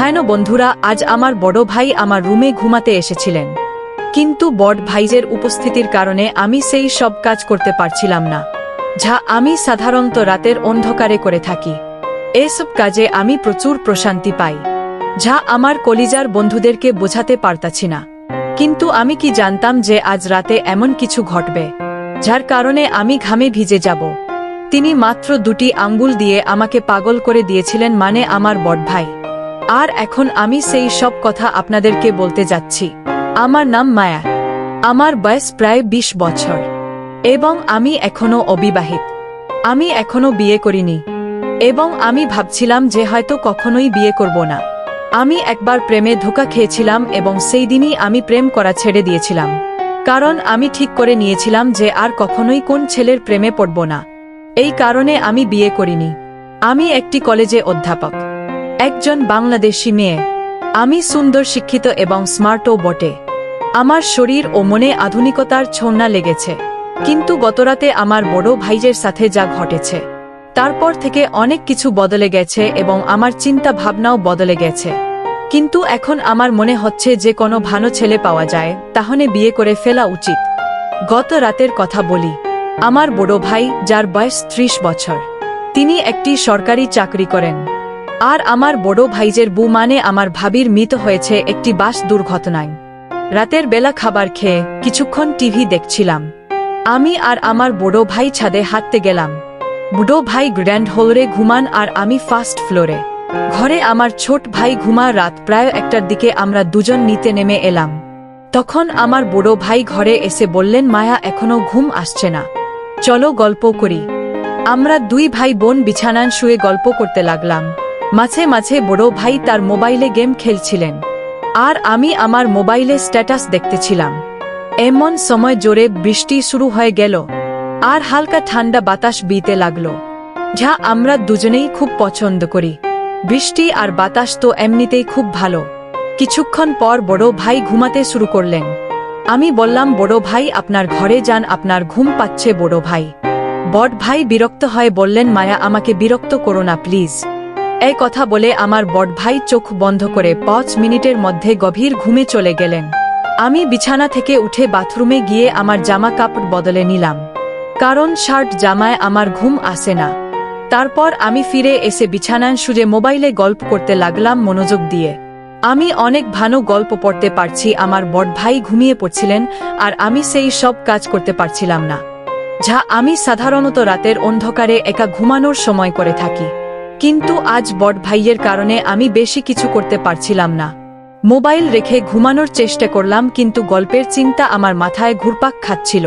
হায়নো বন্ধুরা, আজ আমার বড় ভাই আমার রুমে ঘুমাতে এসেছিলেন, কিন্তু বড় ভাইজের উপস্থিতির কারণে আমি সেই সব কাজ করতে পারছিলাম না, যা আমি সাধারণত রাতের অন্ধকারে করে থাকি। এসব কাজে আমি প্রচুর প্রশান্তি পাই, যা আমার কলিজার বন্ধুদেরকে বোঝাতে পারতাছি না। কিন্তু আমি কি জানতাম যে আজ রাতে এমন কিছু ঘটবে, যার কারণে আমি ঘামে ভিজে যাব। তিনি মাত্র 2টি আঙ্গুল দিয়ে আমাকে পাগল করে দিয়েছিলেন, মানে আমার বড় ভাই। আর এখন আমি সেই সব কথা আপনাদেরকে বলতে যাচ্ছি। আমার নাম মায়া, আমার বয়স প্রায় 20 বছর এবং আমি এখনো অবিবাহিত। আমি এখনো বিয়ে করিনি এবং আমি ভাবছিলাম যে হয়তো কখনোই বিয়ে করব না। আমি একবার প্রেমে ধোঁকা খেয়েছিলাম এবং সেই দিনই আমি প্রেম করা ছেড়ে দিয়েছিলাম, কারণ আমি ঠিক করে নিয়েছিলাম যে আর কখনোই কোন ছেলের প্রেমে পড়ব না। এই কারণে আমি বিয়ে করিনি। আমি একটি কলেজে অধ্যাপক, একজন বাংলাদেশি মেয়ে। আমি সুন্দর, শিক্ষিত এবং স্মার্টও বটে। আমার শরীর ও মনে আধুনিকতার ছোঁয়া লেগেছে। কিন্তু গতরাতে আমার বড় ভাইয়ের সাথে যা ঘটেছে, তারপর থেকে অনেক কিছু বদলে গেছে এবং আমার চিন্তা ভাবনাও বদলে গেছে। কিন্তু এখন আমার মনে হচ্ছে যে কোনো ভালো ছেলে পাওয়া যায় তাহলে বিয়ে করে ফেলা উচিত। গত রাতের কথা বলি। আমার বড় ভাই, যার বয়স 30 বছর, তিনি একটি সরকারি চাকরি করেন। আর আমার বড় ভাইজের বউ, মানে আমার ভাবির মৃত্যু হয়েছে একটি বাস দুর্ঘটনায়। রাতের বেলা খাবার খেয়ে কিছুক্ষণ টিভি দেখছিলাম। আমি আর আমার বড় ভাই ছাদে হাঁটতে গেলাম। বড় ভাই গ্র্যান্ড হলরে ঘুমান আর আমি ফার্স্ট ফ্লোরে। ঘরে আমার ছোট ভাই ঘুমা। রাত প্রায় 1টার দিকে আমরা দুজন নিতে নেমে এলাম। তখন আমার বড় ভাই ঘরে এসে বললেন, মায়া, এখনো ঘুম আসছে না, চলো গল্প করি। আমরা 2 ভাই বোন বিছানায় শুয়ে গল্প করতে লাগলাম। মাঝে মাঝে বড় ভাই তার মোবাইলে গেম খেলছিলেন আর আমি আমার মোবাইলে স্ট্যাটাস দেখতেছিলাম। এমন সময় জোরে বৃষ্টি শুরু হয়ে গেল আর হালকা ঠান্ডা বাতাস বইতে লাগলো, যা আমরা দুজনেই খুব পছন্দ করি। বৃষ্টি আর বাতাস তো এমনিতেই খুব ভালো। কিছুক্ষণ পর বড় ভাই ঘুমাতে শুরু করলেন। আমি বললাম, বড় ভাই, আপনার ঘরে যান, আপনার ঘুম পাচ্ছে। বড় ভাই বিরক্ত হয়ে বললেন, মায়া, আমাকে বিরক্ত করো না প্লিজ। এই কথা বলে আমার বড় ভাই চোখ বন্ধ করে 5 মিনিটের মধ্যে গভীর ঘুমে চলে গেলেন। আমি বিছানা থেকে উঠে বাথরুমে গিয়ে আমার জামা কাপড় বদলে নিলাম, কারণ শার্ট জামায় আমার ঘুম আসে না। তারপর আমি ফিরে এসে বিছানায় শুয়ে মোবাইলে গল্প করতে লাগলাম মনোযোগ দিয়ে। আমি অনেক ভালো গল্প পড়তে পারছি। আমার বড় ভাই ঘুমিয়ে পড়ছিলেন আর আমি সেই সব কাজ করতে পারছিলাম না, যা আমি সাধারণত রাতের অন্ধকারে একা ঘুমানোর সময় করে থাকি। কিন্তু আজ বড় ভাইয়ের কারণে আমি বেশি কিছু করতে পারছিলাম না। মোবাইল রেখে ঘুমানোর চেষ্টা করলাম, কিন্তু গল্পের চিন্তা আমার মাথায় ঘুরপাক খাচ্ছিল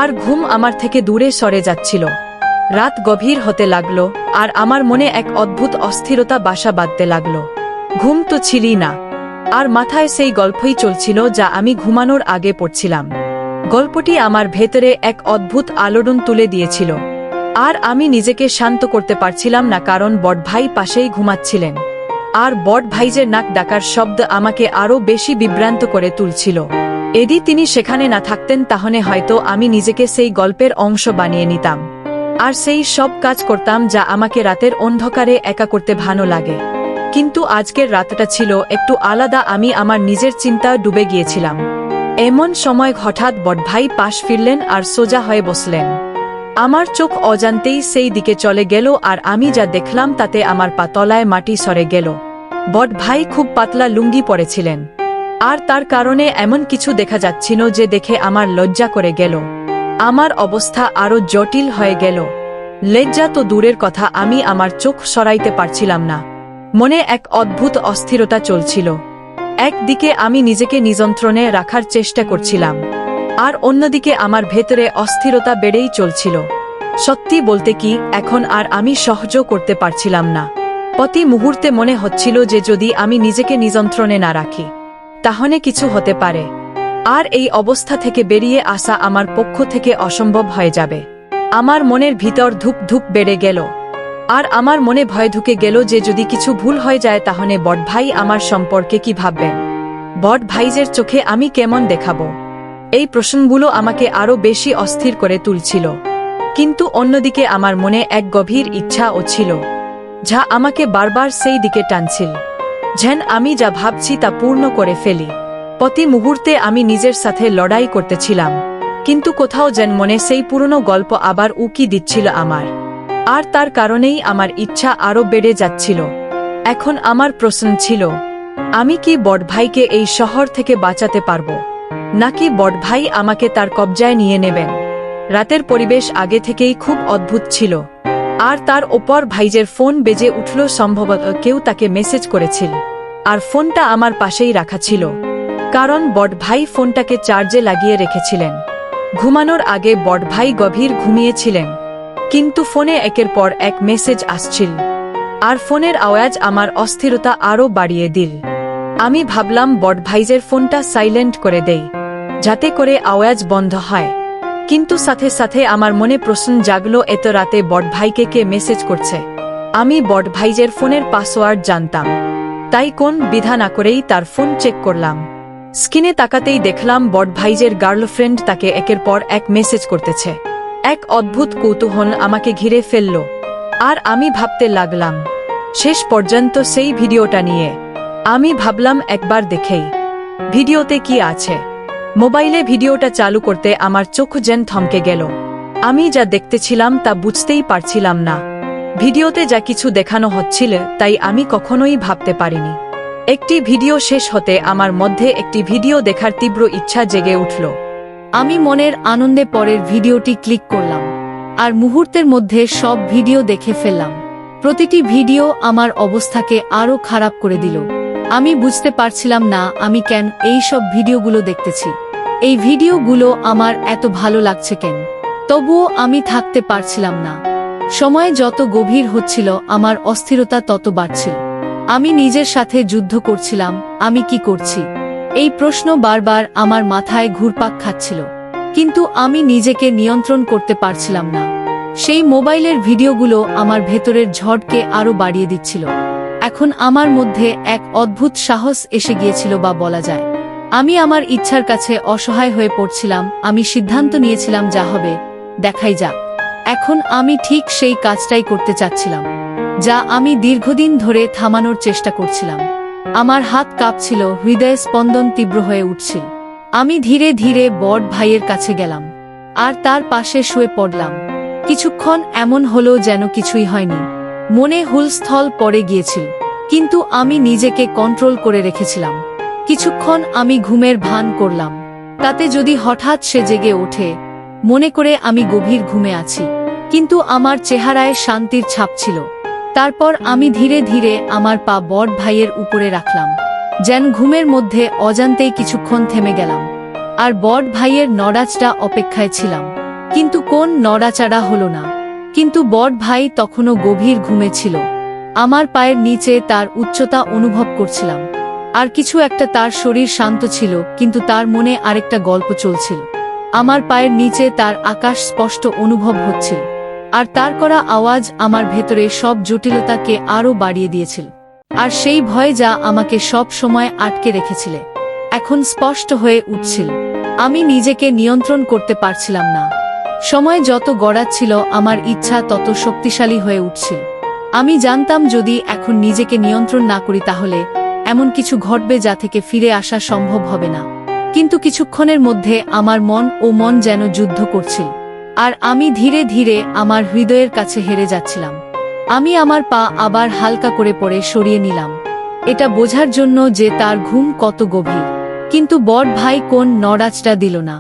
আর ঘুম আমার থেকে দূরে সরে যাচ্ছিল। রাত গভীর হতে লাগলো আর আমার মনে এক অদ্ভুত অস্থিরতা বাসা বাঁধতে লাগলো। ঘুম তো ছিলই না আর মাথায় সেই গল্পই চলছিল যা আমি ঘুমানোর আগে পড়ছিলাম। গল্পটি আমার ভেতরে এক অদ্ভুত আলোড়ন তুলে দিয়েছিল আর আমি নিজেকে শান্ত করতে পারছিলাম না, কারণ বড় ভাই পাশেই ঘুমাচ্ছিলেন আর বড় ভাইজের নাক ডাকার শব্দ আমাকে আরও বেশি বিভ্রান্ত করে তুলছিল। যদি তিনি সেখানে না থাকতেন তাহলে হয়তো আমি নিজেকে সেই গল্পের অংশ বানিয়ে নিতাম আর সেই সব কাজ করতাম যা আমাকে রাতের অন্ধকারে একা করতে ভালো লাগে। কিন্তু আজকের রাতটা ছিল একটু আলাদা। আমি আমার নিজের চিন্তায় ডুবে গিয়েছিলাম। এমন সময় হঠাৎ বড় ভাই পাশ ফিরলেন আর সোজা হয়ে বসলেন। আমার চোখ অজান্তেই সেই দিকে চলে গেল আর আমি যা দেখলাম তাতে আমার পা তলায় মাটি সরে গেল। বড় ভাই খুব পাতলা লুঙ্গি পরেছিলেন আর তার কারণে এমন কিছু দেখা যাচ্ছিল যে দেখে আমার লজ্জা করে গেল। আমার অবস্থা আরো জটিল হয়ে গেল। লজ্জা তো দূরের কথা, আমি আমার চোখ সরাইতে পারছিলাম না। মনে এক অদ্ভুত অস্থিরতা চলছিল। একদিকে আমি নিজেকে নিয়ন্ত্রণে রাখার চেষ্টা করছিলাম আর অন্যদিকে আমার ভেতরে অস্থিরতা বেড়েই চলছিল। সত্যি বলতে কি, এখন আর আমি সহ্য করতে পারছিলাম না। প্রতি মুহূর্তে মনে হচ্ছিল যে যদি আমি নিজেকে নিয়ন্ত্রণে না রাখি তাহলে কিছু হতে পারে আর এই অবস্থা থেকে বেরিয়ে আসা আমার পক্ষ থেকে অসম্ভব হয়ে যাবে। আমার মনের ভিতর ধুপ ধুপ বেড়ে গেল আর আমার মনে ভয় ঢুকে গেল যে যদি কিছু ভুল হয়ে যায় তাহলে বড় ভাই আমার সম্পর্কে কি ভাববেন, বড় ভাইজের চোখে আমি কেমন দেখাবো। এই প্রশ্নগুলো আমাকে আরো বেশি অস্থির করে তুলছিল। কিন্তু অন্যদিকে আমার মনে এক গভীর ইচ্ছাও ছিল, যা আমাকে বারবার সেই দিকে টানছিল। যেন আমি যা ভাবছি তা পূর্ণ করে ফেলি। প্রতি মুহূর্তে আমি নিজের সাথে লড়াই করতেছিলাম, কিন্তু কোথাও যেন মনে সেই পুরনো গল্প আবার উকি দিচ্ছিল আমার। আর তার কারণেই আমার ইচ্ছা আরও বেড়ে যাচ্ছিল। এখন আমার প্রশ্ন ছিল, আমি কি বড় ভাইকে এই শহর থেকে বাঁচাতে পারব, নাকি বড় ভাই আমাকে তার কবজায় নিয়ে নেবেন? রাতের পরিবেশ আগে থেকেই খুব অদ্ভুত ছিল, আর তার ওপর ভাইজের ফোন বেজে উঠল। সম্ভবত কেউ তাকে মেসেজ করেছিল, আর ফোনটা আমার পাশেই রাখা ছিল, কারণ বড় ভাই ফোনটাকে চার্জে লাগিয়ে রেখেছিলেন। ঘুমানোর আগে বড় ভাই গভীর ঘুমিয়েছিলেন, কিন্তু ফোনে একের পর এক মেসেজ আসছিল, আর ফোনের আওয়াজ আমার অস্থিরতা আরও বাড়িয়ে দিল। আমি ভাবলাম বড় ভাইজের ফোনটা সাইলেন্ট করে দেই, যাতে করে আওয়াজ বন্ধ হয়। কিন্তু সাথে সাথে আমার মনে প্রশ্ন জাগলো, এত রাতে বড় ভাইকে কে মেসেজ করছে? আমি বড় ভাইজের ফোনের পাসওয়ার্ড জানতাম, তাই কোন বিধা না করেই তার ফোন চেক করলাম। স্ক্রিনে তাকাতেই দেখলাম বড় ভাইজের গার্লফ্রেন্ড তাকে একের পর এক মেসেজ করতেছে। এক অদ্ভুত কৌতূহল আমাকে ঘিরে ফেলল, আর আমি ভাবতে লাগলাম শেষ পর্যন্ত সেই ভিডিওটা নিয়ে। আমি ভাবলাম একবার দেখেই ভিডিওতে কি আছে। মোবাইলে ভিডিওটা চালু করতে আমার চোখ যেন থমকে গেল। আমি যা দেখতেছিলাম তা বুঝতেই পারছিলাম না। ভিডিওতে যা কিছু দেখানো হচ্ছিল তাই আমি কখনোই ভাবতে পারিনি। একটি ভিডিও শেষ হতে আমার মধ্যে একটি ভিডিও দেখার তীব্র ইচ্ছা জেগে উঠল। আমি মনের আনন্দে পরের ভিডিওটি ক্লিক করলাম, আর মুহূর্তের মধ্যে সব ভিডিও দেখে ফেললাম। প্রতিটি ভিডিও আমার অবস্থাকে আরও খারাপ করে দিল। আমি বুঝতে পারছিলাম না আমি কেন এই সব ভিডিওগুলো দেখতেছি। এই ভিডিওগুলো আমার এত ভালো লাগছে কেন? তবুও আমি থাকতে পারছিলাম না। সময় যত গভীর হচ্ছিল আমার অস্থিরতা তত বাড়ছিল। আমি নিজের সাথে যুদ্ধ করছিলাম, আমি কি করছি? এই প্রশ্ন বারবার আমার মাথায় ঘুরপাক খাচ্ছিল, কিন্তু আমি নিজেকে নিয়ন্ত্রণ করতে পারছিলাম না। সেই মোবাইলের ভিডিওগুলো আমার ভেতরের ঝড়কে আরও বাড়িয়ে দিচ্ছিল। এখন আমার মধ্যে এক অদ্ভুত সাহস এসে গিয়েছিল, বা বলা যায় আমি আমার ইচ্ছার কাছে অসহায় হয়ে পড়ছিলাম। আমি সিদ্ধান্ত নিয়েছিলাম, যা হবে দেখাই যাক। এখন আমি ঠিক সেই কাজটাই করতে চাচ্ছিলাম, যা আমি দীর্ঘদিন ধরে থামানোর চেষ্টা করছিলাম। আমার হাত কাঁপছিল, হৃদয়ে স্পন্দন তীব্র হয়ে উঠছিল। আমি ধীরে ধীরে বড় ভাইয়ের কাছে গেলাম, আর তার পাশে শুয়ে পড়লাম। কিছুক্ষণ এমন হলো যেন কিছুই হয়নি। মনে হুলস্থল পড়ে গিয়েছিল, কিন্তু আমি নিজেকে কন্ট্রোল করে রেখেছিলাম। কিছুক্ষণ আমি ঘুমের ভান করলাম, তাতে যদি হঠাৎ সে জেগে ওঠে, মনে করে আমি গভীর ঘুমে আছি, কিন্তু আমার চেহারায় শান্তির ছাপ ছিল। তারপর আমি ধীরে ধীরে আমার পা বড় ভাইয়ের উপরে রাখলাম, যেন ঘুমের মধ্যে অজান্তেই কিছুক্ষণ থেমে গেলাম। আর বড় ভাইয়ের নড়াচড়া অপেক্ষায় ছিলাম, কিন্তু কোন নড়াচড়া হলো না। কিন্তু বড় ভাই তখনও গভীর ঘুমে ছিল। আমার পায়ের নিচে তার উচ্চতা অনুভব করছিলাম, আর কিছু একটা। তার শরীর শান্ত ছিল, কিন্তু তার মনে আরেকটা গল্প চলছিল। আমার পায়ের নিচে তার আকাশ স্পষ্ট অনুভব হচ্ছিল, আর তার করা আওয়াজ আমার ভেতরে সব জটিলতাকে আরও বাড়িয়ে দিয়েছিল। আর সেই ভয় যা আমাকে সব সময় আটকে রেখেছিল, এখন স্পষ্ট হয়ে উঠছিল। আমি নিজেকে নিয়ন্ত্রণ করতে পারছিলাম না। সময় যত গড়াচ্ছিল আমার ইচ্ছা তত শক্তিশালী হয়ে উঠছিল। আমি জানতাম যদি এখন নিজেকে নিয়ন্ত্রণ না করি তাহলে এমন কিছু ঘটবে যা থেকে ফিরে আসা সম্ভব হবে না। কিন্তু কিছুক্ষণের মধ্যে আমার মন যেন যুদ্ধ করছিল, আর আমি ধীরে ধীরে আমার হৃদয়ের কাছে হেরে যাচ্ছিলাম। আমি আমার পা আবার হালকা করে পড়ে সরিয়ে নিলাম, এটা বোঝার জন্য যে তার ঘুম কত গভীর। কিন্তু বড় ভাই কোন নড়াচড়া দিল না।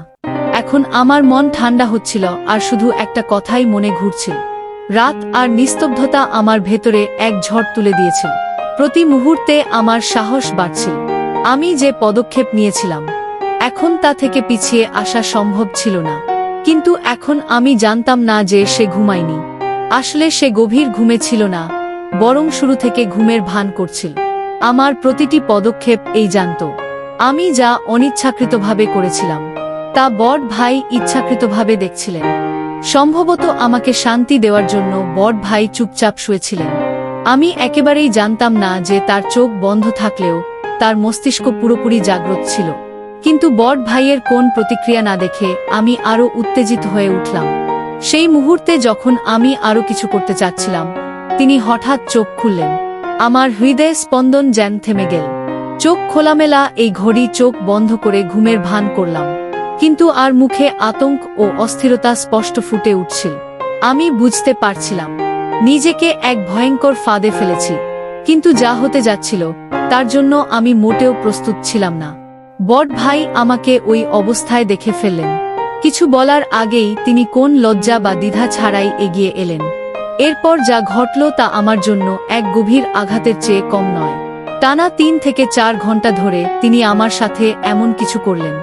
এখন আমার মন ঠান্ডা হচ্ছিল, আর শুধু একটা কথাই মনে ঘুরছিল। রাত আর নিস্তব্ধতা আমার ভেতরে এক ঝড় তুলে দিয়েছিল। প্রতি মুহূর্তে আমার সাহস বাড়ছিল। আমি যে পদক্ষেপ নিয়েছিলাম, এখন তা থেকে পিছিয়ে আসা সম্ভব ছিল না। কিন্তু এখন আমি জানতাম না যে সে ঘুমায়নি। আসলে সে গভীর ঘুমে ছিল না, বরং শুরু থেকে ঘুমের ভান করছিল। আমার প্রতিটি পদক্ষেপ এই জানত। আমি যা অনিচ্ছাকৃতভাবে করেছিলাম, তা বড় ভাই ইচ্ছাকৃতভাবে দেখছিলেন। সম্ভবত আমাকে শান্তি দেওয়ার জন্য বড় ভাই চুপচাপ শুয়েছিলেন। আমি একেবারেই জানতাম না যে তার চোখ বন্ধ থাকলেও তার মস্তিষ্ক পুরোপুরি জাগ্রত ছিল। কিন্তু বড় ভাইয়ের কোন প্রতিক্রিয়া না দেখে আমি আরও উত্তেজিত হয়ে উঠলাম। সেই মুহূর্তে যখন আমি আরও কিছু করতে চাচ্ছিলাম, তিনি হঠাৎ চোখ খুললেন। আমার হৃদয়ে স্পন্দন যেন থেমে গেল। চোখ খোলামেলা, এই ঘড়ি চোখ বন্ধ করে ঘুমের ভান করলাম, কিন্তু আর মুখে আতঙ্ক ও অস্থিরতা স্পষ্ট ফুটে উঠছিল। আমি বুঝতে পারছিলাম নিজেকে এক ভয়ঙ্কর ফাঁদে ফেলেছি, কিন্তু যা হতে যাচ্ছিল তার জন্য আমি মোটেও প্রস্তুত ছিলাম না। বড় ভাই আমাকে ওই অবস্থায় দেখে ফেললেন। কিছু বলার আগেই তিনি কোন লজ্জা বা দ্বিধা ছাড়াই এগিয়ে এলেন। এরপর যা ঘটল তা আমার জন্য এক গভীর আঘাতের চেয়ে কম নয়। টানা 3 থেকে 4 ঘন্টা ধরে তিনি আমার সাথে এমন কিছু করলেন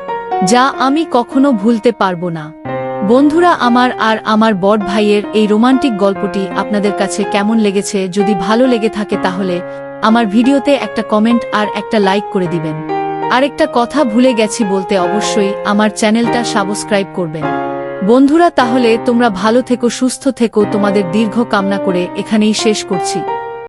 যা আমি কখনো ভুলতে পারবো না। বন্ধুরা, আমার বড় ভাইয়ের এই রোমান্টিক গল্পটি আপনাদের কাছে কেমন লেগেছে? যদি ভালো লেগে থাকে তাহলে আমার ভিডিওতে একটা কমেন্ট আর একটা লাইক করে দিবেন। আরেকটা কথা ভুলে গেছি বলতে, অবশ্যই আমার চ্যানেলটা সাবস্ক্রাইব করবেন। বন্ধুরা, তাহলে তোমরা ভালো থেকো, সুস্থ থেকো, তোমাদের দীর্ঘ কামনা করে এখানেই শেষ করছি।